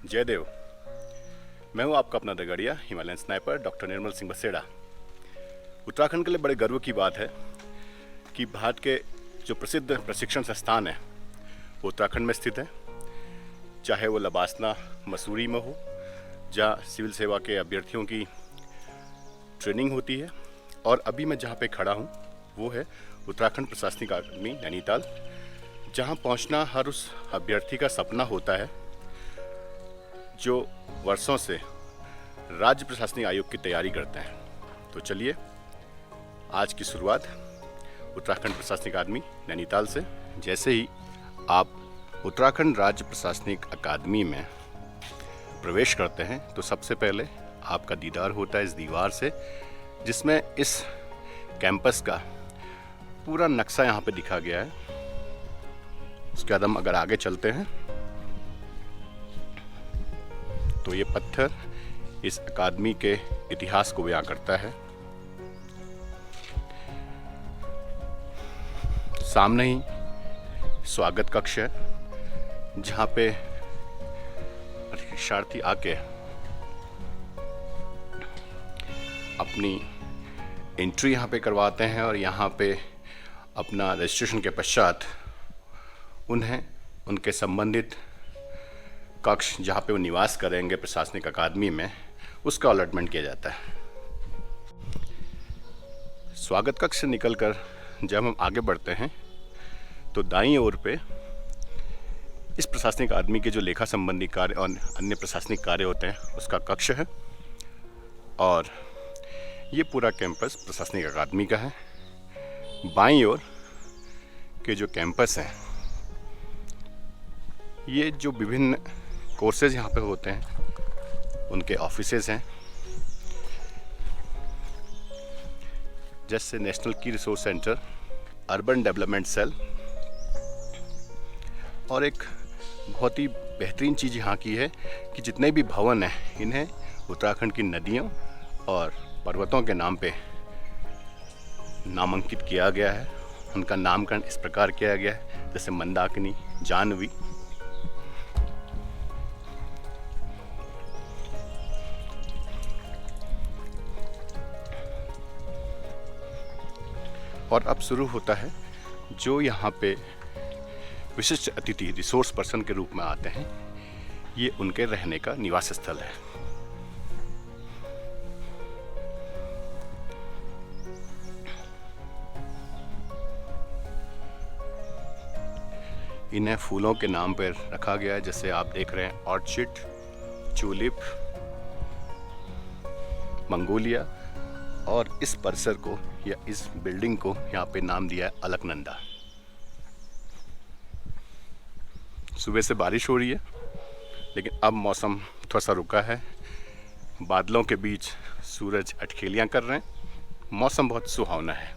जयदेव। मैं हूं आपका अपना दगड़िया Himalayan sniper doctor Nirmal Singh Baseda. Uttarakhand के लिए बड़े गर्व की बात है कि भारत के जो प्रसिद्ध प्रशिक्षण संस्थान है वो उत्तराखंड में स्थित है। चाहे वो लबासना मसूरी में हो, जहाँ सिविल सेवा के अभ्यर्थियों की ट्रेनिंग होती है, और अभी मैं जहाँ पे खड़ा हूँ वो है उत्तराखंड प्रशासनिक अकादमी नैनीताल, जहाँ पहुँचना हर उस अभ्यर्थी का सपना होता है जो वर्षों से राज्य प्रशासनिक आयोग की तैयारी करते हैं। तो चलिए आज की शुरुआत उत्तराखंड प्रशासनिक अकादमी नैनीताल से। जैसे ही आप उत्तराखंड राज्य प्रशासनिक अकादमी में प्रवेश करते हैं तो सबसे पहले आपका दीदार होता है इस दीवार से, जिसमें इस कैंपस का पूरा नक्शा यहाँ पे दिखा गया है। उसके बाद हम अगर आगे चलते हैं तो ये पत्थर इस अकादमी के इतिहास को बयां करता है। सामने ही स्वागत कक्ष है, जहाँ पे परीक्षार्थी आके अपनी एंट्री यहाँ पे करवाते हैं और यहाँ पे अपना रजिस्ट्रेशन के पश्चात उन्हें उनके संबंधित कक्ष जहाँ पे वो निवास करेंगे प्रशासनिक अकादमी में, उसका अलॉटमेंट किया जाता है। स्वागत कक्ष से निकलकर जब हम आगे बढ़ते हैं तो दाईं ओर पे इस प्रशासनिक अकादमी के जो लेखा संबंधी कार्य और अन्य प्रशासनिक कार्य होते हैं उसका कक्ष है, और ये पूरा कैंपस प्रशासनिक अकादमी का है। बाईं ओर के जो कैंपस हैं, ये जो विभिन्न कोर्सेज यहाँ पे होते हैं उनके ऑफिसेज हैं, जैसे नेशनल की resource centre, urban development cell, और एक बहुत ही बेहतरीन चीज़ यहाँ की है कि जितने भी भवन हैं इन्हें उत्तराखंड की नदियों और पर्वतों के नाम पे नामांकित किया गया है। उनका नामकरण इस प्रकार किया गया है जैसे मंदाकिनी, जाह्नवी। और अब शुरू होता है जो यहाँ पे विशिष्ट अतिथि रिसोर्स पर्सन के रूप में आते हैं, ये उनके रहने का निवास स्थल है। इन्हें फूलों के नाम पर रखा गया है, जैसे आप देख रहे हैं ऑर्चिड, ट्यूलिप, मंगोलिया, और इस परिसर को या इस बिल्डिंग को यहाँ पे नाम दिया है अलकनंदा। सुबह से बारिश हो रही है लेकिन अब मौसम थोड़ा सा रुका है, बादलों के बीच सूरज अटखेलियाँ कर रहे हैं, मौसम बहुत सुहावना है।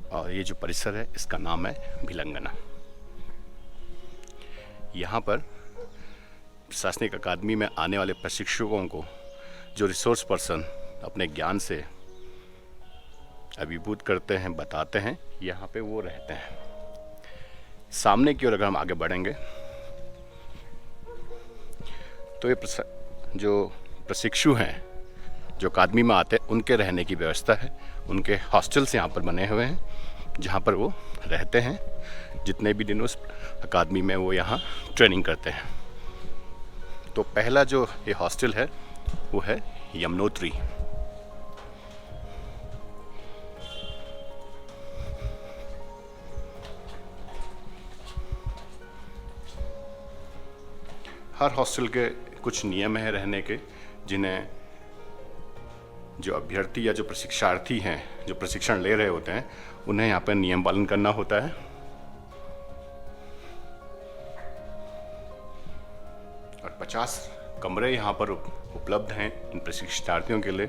और ये जो परिसर है इसका नाम है भिलंगना। यहाँ पर प्रशासनिक अकादमी में आने वाले प्रशिक्षकों को जो रिसोर्स पर्सन अपने ज्ञान से अभिभूत करते हैं, बताते हैं, यहाँ पे वो रहते हैं। सामने की ओर अगर हम आगे बढ़ेंगे तो ये जो प्रशिक्षु हैं जो अकादमी में आते हैं उनके रहने की व्यवस्था है। उनके हॉस्टल्स यहाँ पर बने हुए हैं जहाँ पर वो रहते हैं जितने भी दिन उस अकादमी में वो यहाँ ट्रेनिंग करते हैं। तो पहला जो ये हॉस्टल है वो है यमुनोत्री। हर हॉस्टल के कुछ नियम हैं रहने के, जिन्हें जो अभ्यर्थी या जो प्रशिक्षार्थी हैं जो प्रशिक्षण ले रहे होते हैं उन्हें यहाँ पर नियम पालन करना होता है। और 50 कमरे यहाँ पर उपलब्ध हैं इन प्रशिक्षार्थियों के लिए।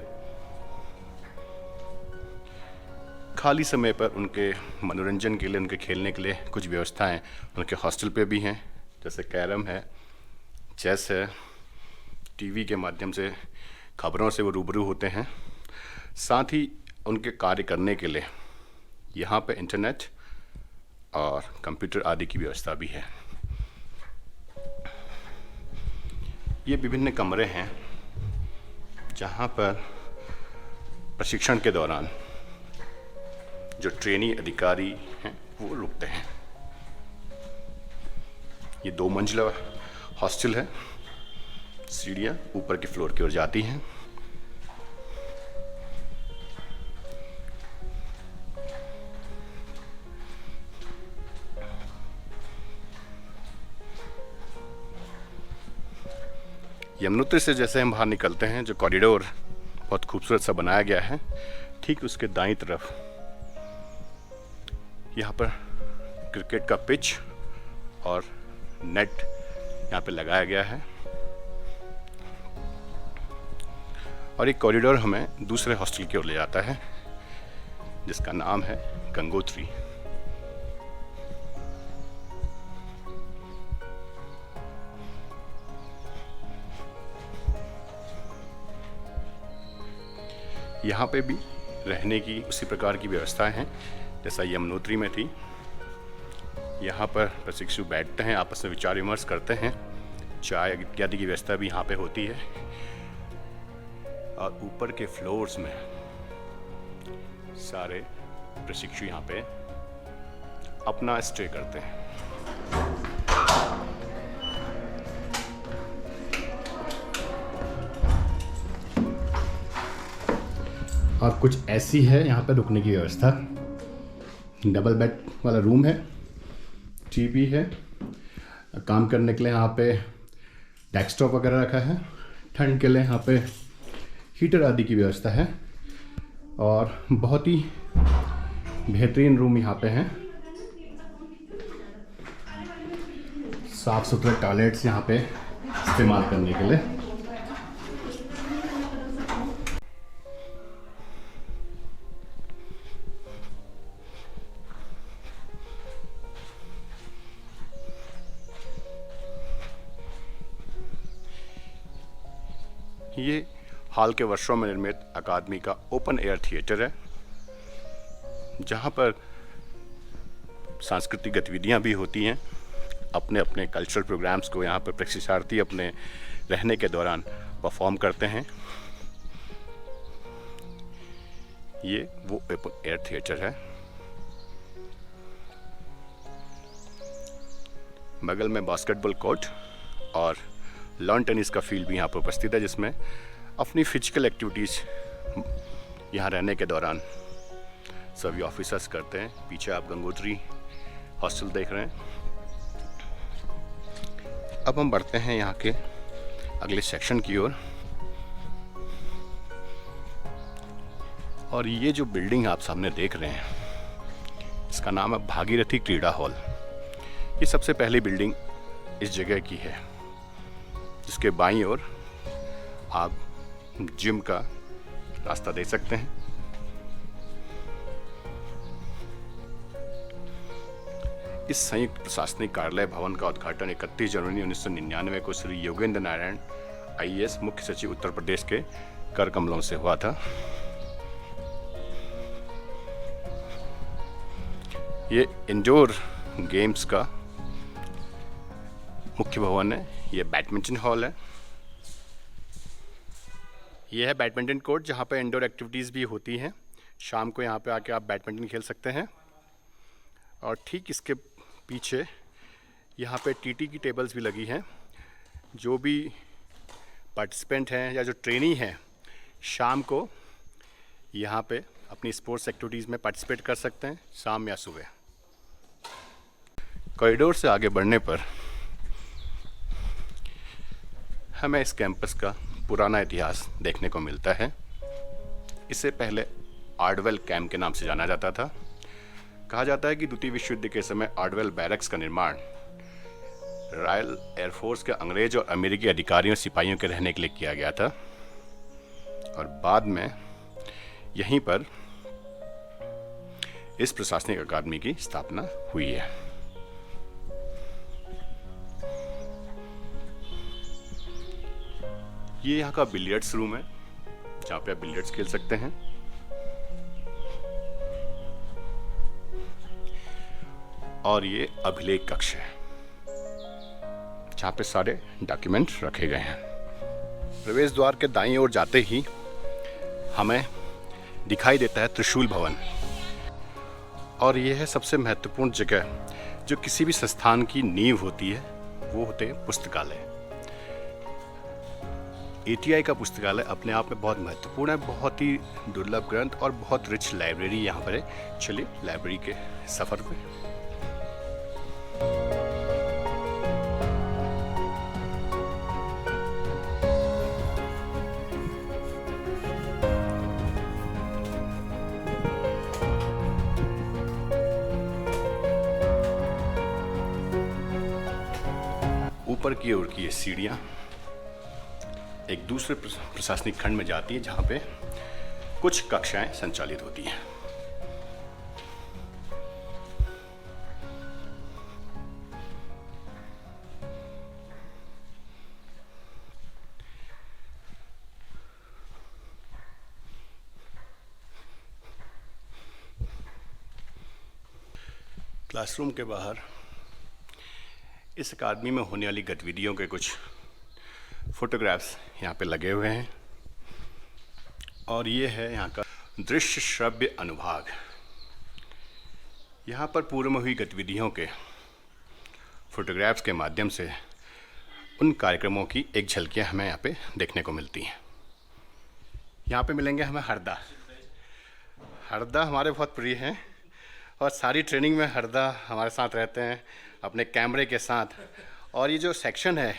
खाली समय पर उनके मनोरंजन के लिए, उनके खेलने के लिए कुछ व्यवस्थाएं उनके हॉस्टल पे भी हैं, जैसे कैरम है, चेस है, टीवी के माध्यम से खबरों से वो रूबरू होते हैं। साथ ही उनके कार्य करने के लिए यहाँ पे इंटरनेट और कंप्यूटर आदि की व्यवस्था भी है। ये विभिन्न कमरे हैं जहाँ पर प्रशिक्षण के दौरान जो ट्रेनी अधिकारी हैं वो रुकते हैं। ये 2 मंजिला हॉस्टल है। सीढ़ियाँ ऊपर के फ्लोर की ओर जाती हैं। यमुनोत्री से जैसे हम बाहर निकलते हैं, जो कॉरिडोर बहुत खूबसूरत सा बनाया गया है, ठीक उसके दाईं तरफ यहाँ पर क्रिकेट का पिच और नेट यहाँ पे लगाया गया है। और एक कॉरिडोर हमें दूसरे हॉस्टल की ओर ले जाता है जिसका नाम है गंगोत्री। यहाँ पे भी रहने की उसी प्रकार की व्यवस्था है जैसा यमुनोत्री में थी। यहाँ पर प्रशिक्षु बैठते हैं, आपस में विचार विमर्श करते हैं, चाय इत्यादि की व्यवस्था भी यहाँ पे होती है। और ऊपर के फ्लोर्स में सारे प्रशिक्षु यहाँ पे अपना स्टे करते हैं। और कुछ ऐसी है यहाँ पे रुकने की व्यवस्था। डबल बेड वाला रूम है, टीवी है, काम करने के लिए यहाँ पे डेस्कटॉप वगैरह रखा है, ठंड के लिए यहाँ पे हीटर आदि की व्यवस्था है। और बहुत ही बेहतरीन रूम यहाँ पे हैं। साफ सुथरे टॉयलेट्स यहाँ पे इस्तेमाल करने के लिए। ये हाल के वर्षों में निर्मित अकादमी का ओपन एयर थिएटर है जहाँ पर सांस्कृतिक गतिविधियाँ भी होती हैं। अपने अपने कल्चरल प्रोग्राम्स को यहाँ पर प्रशिक्षार्थी अपने रहने के दौरान परफॉर्म करते हैं। ये वो ओपन एयर थिएटर है। बगल में बास्केटबॉल कोर्ट और लॉन टेनिस का फील्ड भी यहाँ पर उपस्थित है जिसमें अपनी फिजिकल एक्टिविटीज़ यहाँ रहने के दौरान सभी ऑफिसर्स करते हैं। पीछे आप गंगोत्री हॉस्टल देख रहे हैं। अब हम बढ़ते हैं यहाँ के अगले सेक्शन की ओर। और ये जो बिल्डिंग आप सामने देख रहे हैं इसका नाम है भागीरथी क्रीड़ा हॉल। ये सबसे पहली बिल्डिंग इस जगह की है जिसके बाईं ओर आप जिम का रास्ता देख सकते हैं। इस संयुक्त प्रशासनिक कार्यालय भवन का उद्घाटन 31 जनवरी 1999 को श्री योगेंद्र नारायण आईएएस मुख्य सचिव उत्तर प्रदेश के कर कमलों से हुआ था। ये इंडोर गेम्स का मुख्य भवन है। ये बैडमिंटन हॉल है। ये है बैडमिंटन कोर्ट जहाँ पे इंडोर एक्टिविटीज़ भी होती हैं। शाम को यहाँ पे आके आप बैडमिंटन खेल सकते हैं। और ठीक इसके पीछे यहाँ पे टीटी की टेबल्स भी लगी हैं। जो भी पार्टिसिपेंट हैं या जो ट्रेनी हैं शाम को यहाँ पे अपनी स्पोर्ट्स एक्टिविटीज़ में पार्टिसिपेट कर सकते हैं, शाम या सुबह। कॉरिडोर से आगे बढ़ने पर हमें इस कैंपस का पुराना इतिहास देखने को मिलता है। इससे पहले आर्डवेल कैंप के नाम से जाना जाता था। कहा जाता है कि द्वितीय विश्व युद्ध के समय आर्डवेल बैरक्स का निर्माण रॉयल एयरफोर्स के अंग्रेज और अमेरिकी अधिकारियों सिपाहियों के रहने के लिए किया गया था। और बाद में यहीं पर इस प्रशासनिक अकादमी की स्थापना हुई है। ये यहाँ का बिलियर्ड्स रूम है जहाँ पे आप बिलियर्ड्स खेल सकते हैं। और ये अभिलेख कक्ष है जहाँ पे सारे डॉक्यूमेंट रखे गए हैं। प्रवेश द्वार के दाईं ओर जाते ही हमें दिखाई देता है त्रिशूल भवन। और ये है सबसे महत्वपूर्ण जगह जो किसी भी संस्थान की नींव होती है, वो होते हैं पुस्तकालय। एटीआई का पुस्तकालय अपने आप में बहुत महत्वपूर्ण है, बहुत ही दुर्लभ ग्रंथ और बहुत रिच लाइब्रेरी यहाँ पर है। चलिए लाइब्रेरी के सफ़र पे। ऊपर की ओर की ये सीढ़ियाँ एक दूसरे प्रशासनिक खंड में जाती है जहाँ पे कुछ कक्षाएं संचालित होती हैं। क्लासरूम के बाहर इस अकादमी में होने वाली गतिविधियों के कुछ फोटोग्राफ्स यहाँ पे लगे हुए हैं। और ये है यहाँ का दृश्य श्रव्य अनुभाग। यहाँ पर पूर्व में हुई गतिविधियों के फोटोग्राफ्स के माध्यम से उन कार्यक्रमों की एक झलकियाँ हमें यहाँ पे देखने को मिलती हैं। यहाँ पे मिलेंगे हमें हरदा। हरदा हमारे बहुत प्रिय हैं और सारी ट्रेनिंग में हरदा हमारे साथ रहते हैं अपने कैमरे के साथ। और ये जो सेक्शन है,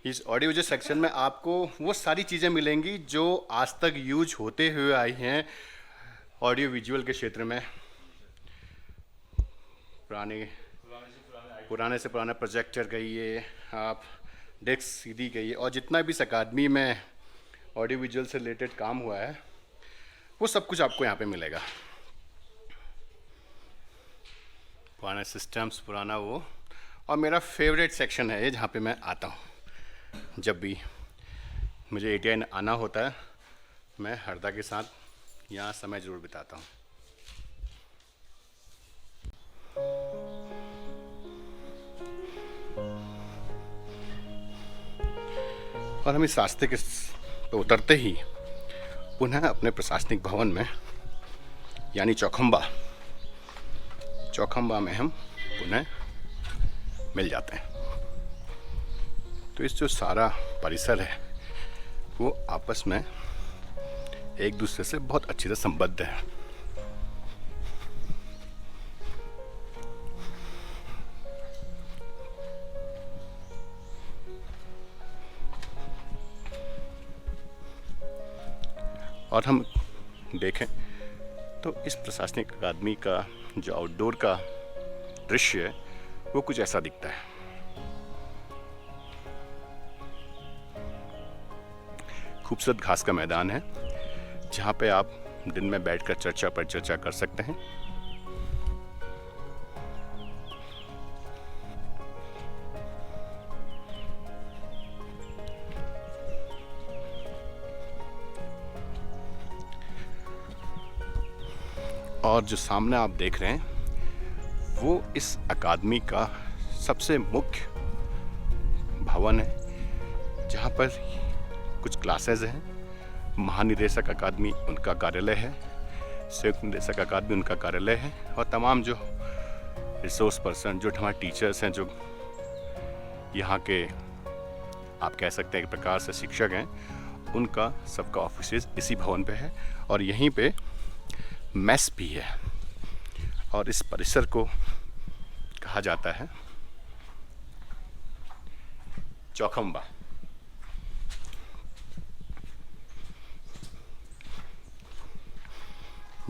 इस ऑडियो विजुअल सेक्शन में आपको वो सारी चीज़ें मिलेंगी जो आज तक यूज होते हुए आई हैं ऑडियो विजुअल के क्षेत्र में। पुराने से पुराना प्रोजेक्टर कहिए, आप डेस्क सीडी कहिए, और जितना भी इस अकादमी में ऑडियो विजुअल से रिलेटेड काम हुआ है वो सब कुछ आपको यहाँ पे मिलेगा। पुराने सिस्टम्स, पुराना वो। और मेरा फेवरेट सेक्शन है ये, जहाँ पे मैं आता हूँ जब भी मुझे एटीआई आना होता है। मैं हरदा के साथ यहाँ समय ज़रूर बिताता हूँ। और हम इस रास्ते के पे उतरते ही पुनः अपने प्रशासनिक भवन में यानी चौखंबा में हम पुनः मिल जाते हैं। तो इस जो सारा परिसर है वो आपस में एक दूसरे से बहुत अच्छी तरह संबद्ध है। और हम देखें तो इस प्रशासनिक अकादमी का जो आउटडोर का दृश्य है वो कुछ ऐसा दिखता है। खूबसूरत घास का मैदान है जहाँ पे आप दिन में बैठकर चर्चा पर चर्चा कर सकते हैं। और जो सामने आप देख रहे हैं वो इस अकादमी का सबसे मुख्य भवन है जहाँ पर कुछ क्लासेस हैं। महानिदेशक अकादमी उनका कार्यालय है, संयुक्त निदेशक अकादमी उनका कार्यालय है, और तमाम जो रिसोर्स पर्सन, जो हमारे टीचर्स हैं, जो यहाँ के आप कह सकते हैं एक प्रकार से शिक्षक हैं, उनका सबका ऑफिस इसी भवन पे है। और यहीं पे मेस भी है। और इस परिसर को कहा जाता है चौखंबा।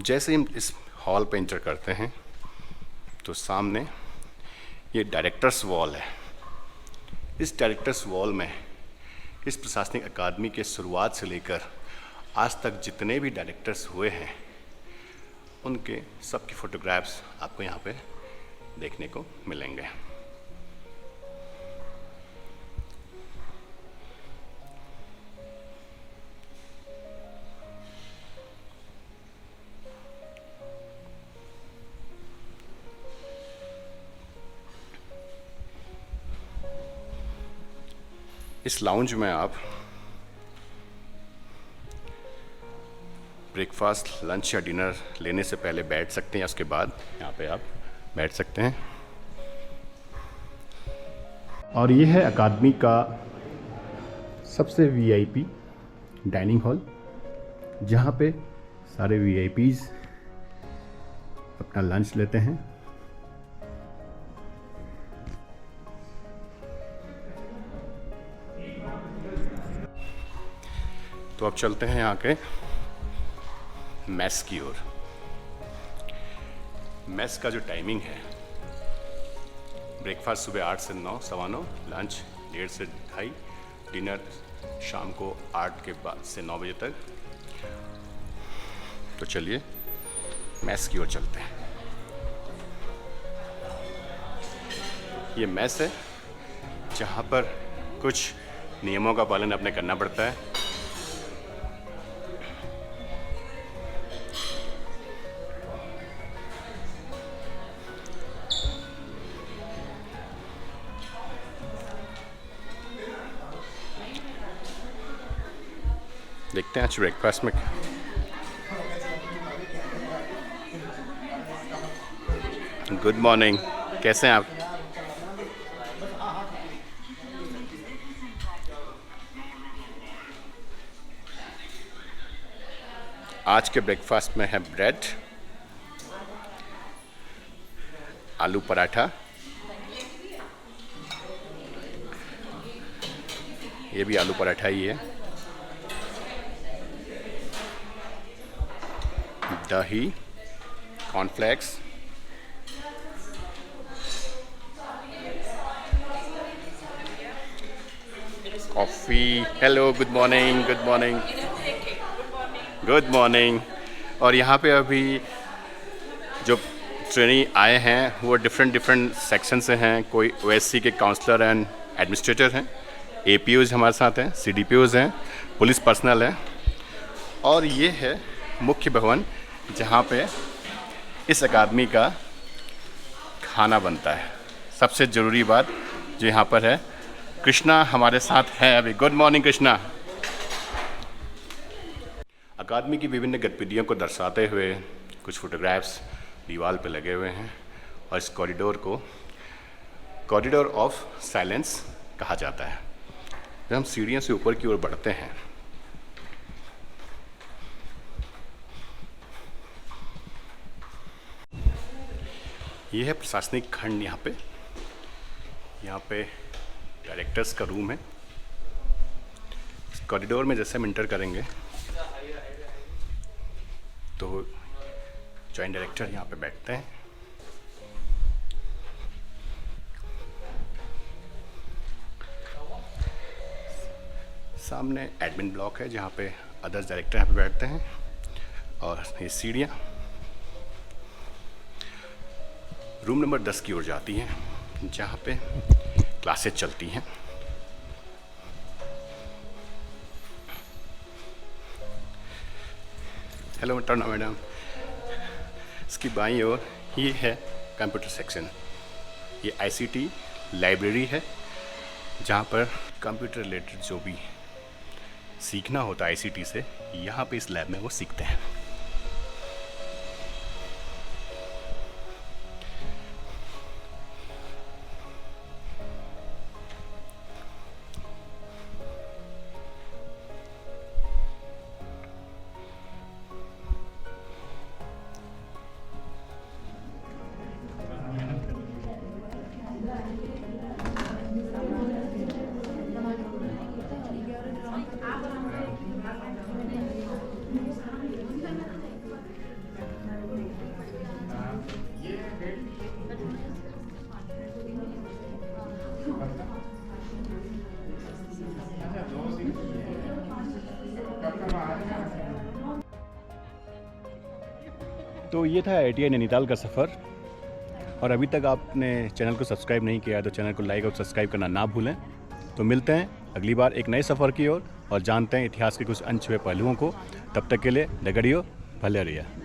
जैसे हम इस हॉल पे एंटर करते हैं तो सामने ये डायरेक्टर्स वॉल है। इस डायरेक्टर्स वॉल में इस प्रशासनिक अकादमी के शुरुआत से लेकर आज तक जितने भी डायरेक्टर्स हुए हैं उनके सबकी फ़ोटोग्राफ्स आपको यहाँ पे देखने को मिलेंगे। इस लाउंज में आप ब्रेकफास्ट, लंच या डिनर लेने से पहले बैठ सकते हैं या उसके बाद यहाँ पे आप बैठ सकते हैं। और ये है अकादमी का सबसे वीआईपी डाइनिंग हॉल, जहाँ पे सारे वीआईपीज अपना लंच लेते हैं। तो अब चलते हैं यहाँ के मेस की ओर। मेस का जो टाइमिंग है, ब्रेकफास्ट सुबह 8 से 9, 9:15, लंच 1:30 से 2:30, डिनर शाम को 8 के बाद से 9 बजे तक। तो चलिए मेस की ओर चलते हैं। ये मेस है जहाँ पर कुछ नियमों का पालन अपने करना पड़ता है। देखते हैं आज ब्रेकफास्ट में। गुड मॉर्निंग, कैसे हैं आप? आज के ब्रेकफास्ट में है ब्रेड, आलू पराठा, ये भी आलू पराठा ही है, दही, cornflakes, coffee. Hello, good morning, good morning, good morning. और यहाँ पे अभी जो ट्रेनी आए हैं वो डिफरेंट सेक्शन से हैं। कोई ओएससी के काउंसलर एंड एडमिनिस्ट्रेटर हैं, एपीओज हमारे साथ हैं, सीडीपीओज हैं, पुलिस पर्सनल है। और ये है मुख्य भवन जहाँ पे इस अकादमी का खाना बनता है। सबसे ज़रूरी बात जो यहाँ पर है, कृष्णा हमारे साथ है अभी। Good morning Krishna. अकादमी की विभिन्न गतिविधियों को दर्शाते हुए कुछ फोटोग्राफ्स दीवार पे लगे हुए हैं और इस कॉरिडोर को कॉरिडोर ऑफ साइलेंस कहा जाता है। जब हम सीढ़ियों से ऊपर की ओर बढ़ते हैं यह है प्रशासनिक खंड। यहाँ पे डायरेक्टर्स का रूम है। इस कॉरिडोर में जैसे हम इंटर करेंगे तो जॉइंट डायरेक्टर यहाँ पे बैठते हैं। सामने एडमिन ब्लॉक है जहाँ पे अदर्स डायरेक्टर यहाँ पे बैठते हैं। और ये सीढ़ियाँ रूम नंबर 10 की ओर जाती हैं जहाँ पे क्लासेस चलती हैं। Hello Terna madam. इसकी बाईं ओर ये है कंप्यूटर सेक्शन। ये आईसीटी लाइब्रेरी है जहाँ पर कंप्यूटर रिलेटेड जो भी सीखना होता है आईसीटी से, यहाँ पे इस लैब में वो सीखते हैं। तो ये था IITI नैनीताल का सफ़र। और अभी तक आपने चैनल को सब्सक्राइब नहीं किया है तो चैनल को लाइक और सब्सक्राइब करना ना भूलें। तो मिलते हैं अगली बार एक नए सफ़र की ओर और जानते हैं इतिहास के कुछ अनछुए पहलुओं को। तब तक के लिए डगड़ियो भले रहिए।